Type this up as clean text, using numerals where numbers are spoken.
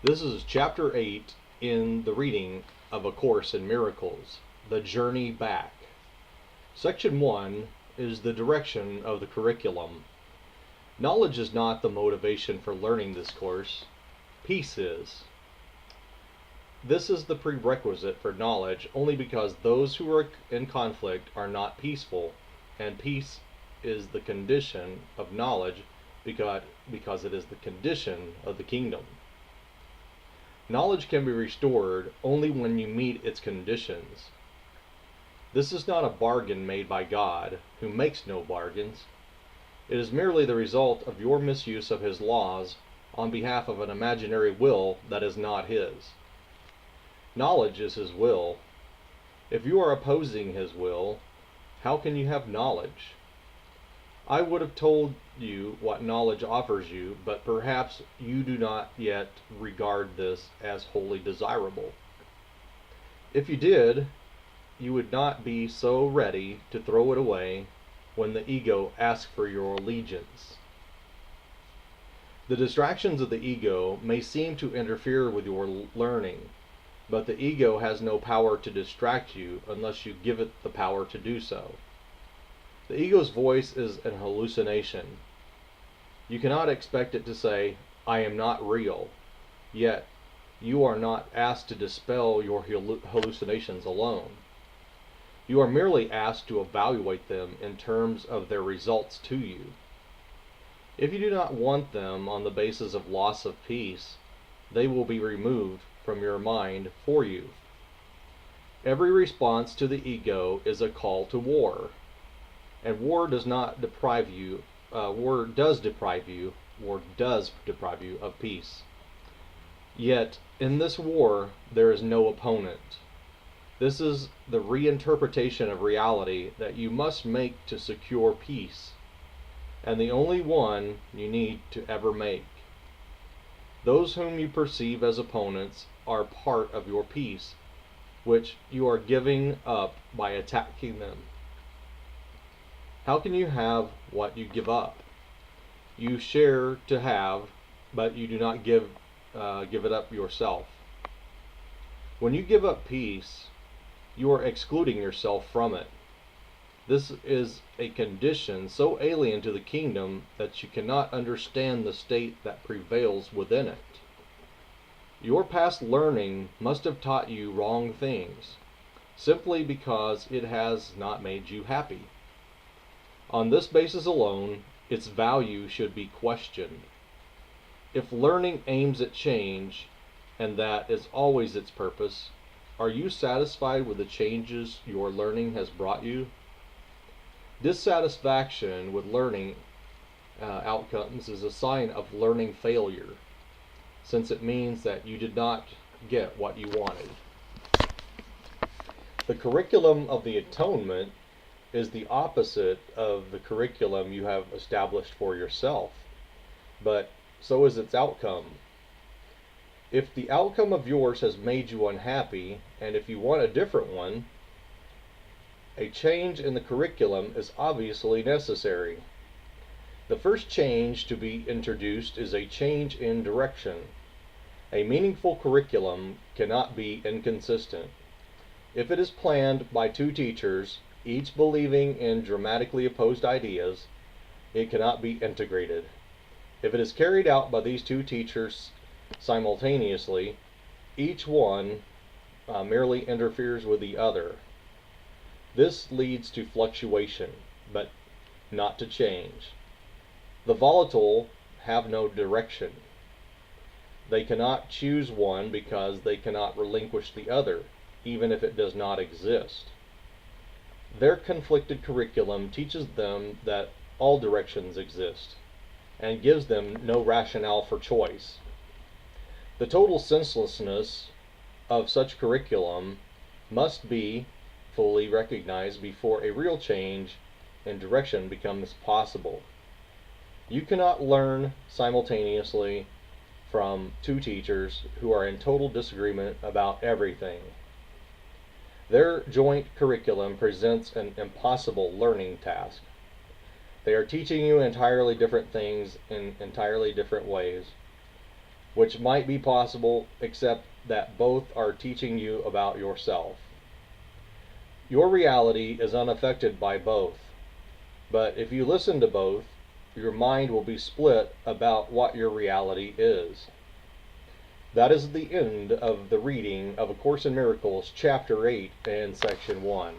This is Chapter 8 in the reading of A Course in Miracles, The Journey Back. Section 1 is the direction of the curriculum. Knowledge is not the motivation for learning this course. Peace is. This is the prerequisite for knowledge only because those who are in conflict are not peaceful, and peace is the condition of knowledge because it is the condition of the kingdom. Knowledge can be restored only when you meet its conditions. This is not a bargain made by God, who makes no bargains. It is merely the result of your misuse of His laws on behalf of an imaginary will that is not His. Knowledge is His will. If you are opposing His will, how can you have knowledge? I would have told you what knowledge offers you, but perhaps you do not yet regard this as wholly desirable. If you did, you would not be so ready to throw it away when the ego asks for your allegiance. The distractions of the ego may seem to interfere with your learning, but the ego has no power to distract you unless you give it the power to do so. The ego's voice is an hallucination. You cannot expect it to say, "I am not real," yet you are not asked to dispel your hallucinations alone. You are merely asked to evaluate them in terms of their results to you. If you do not want them on the basis of loss of peace, they will be removed from your mind for you. Every response to the ego is a call to war. And war does deprive you of peace. Yet, in this war, there is no opponent. This is the reinterpretation of reality that you must make to secure peace, and the only one you need to ever make. Those whom you perceive as opponents are part of your peace, which you are giving up by attacking them. How can you have what you give up? You share to have, but you do not give it up yourself. When you give up peace, you are excluding yourself from it. This is a condition so alien to the kingdom that you cannot understand the state that prevails within it. Your past learning must have taught you wrong things, simply because it has not made you happy. On this basis alone, its value should be questioned. If learning aims at change, and that is always its purpose, are you satisfied with the changes your learning has brought you? Dissatisfaction with learning outcomes is a sign of learning failure, since it means that you did not get what you wanted. The curriculum of the atonement is the opposite of the curriculum you have established for yourself, but so is its outcome. If the outcome of yours has made you unhappy, and if you want a different one, a change in the curriculum is obviously necessary. The first change to be introduced is a change in direction. A meaningful curriculum cannot be inconsistent. If it is planned by two teachers, each believing in dramatically opposed ideas, it cannot be integrated. If it is carried out by these two teachers simultaneously, each one merely interferes with the other. This leads to fluctuation, but not to change. The volatile have no direction. They cannot choose one because they cannot relinquish the other, even if it does not exist. Their conflicted curriculum teaches them that all directions exist, and gives them no rationale for choice. The total senselessness of such curriculum must be fully recognized before a real change in direction becomes possible. You cannot learn simultaneously from two teachers who are in total disagreement about everything. Their joint curriculum presents an impossible learning task. They are teaching you entirely different things in entirely different ways. which might be possible, except that both are teaching you about yourself. Your reality is unaffected by both, but if you listen to both, your mind will be split about what your reality is. That is the end of the reading of A Course in Miracles, Chapter 8 and Section 1.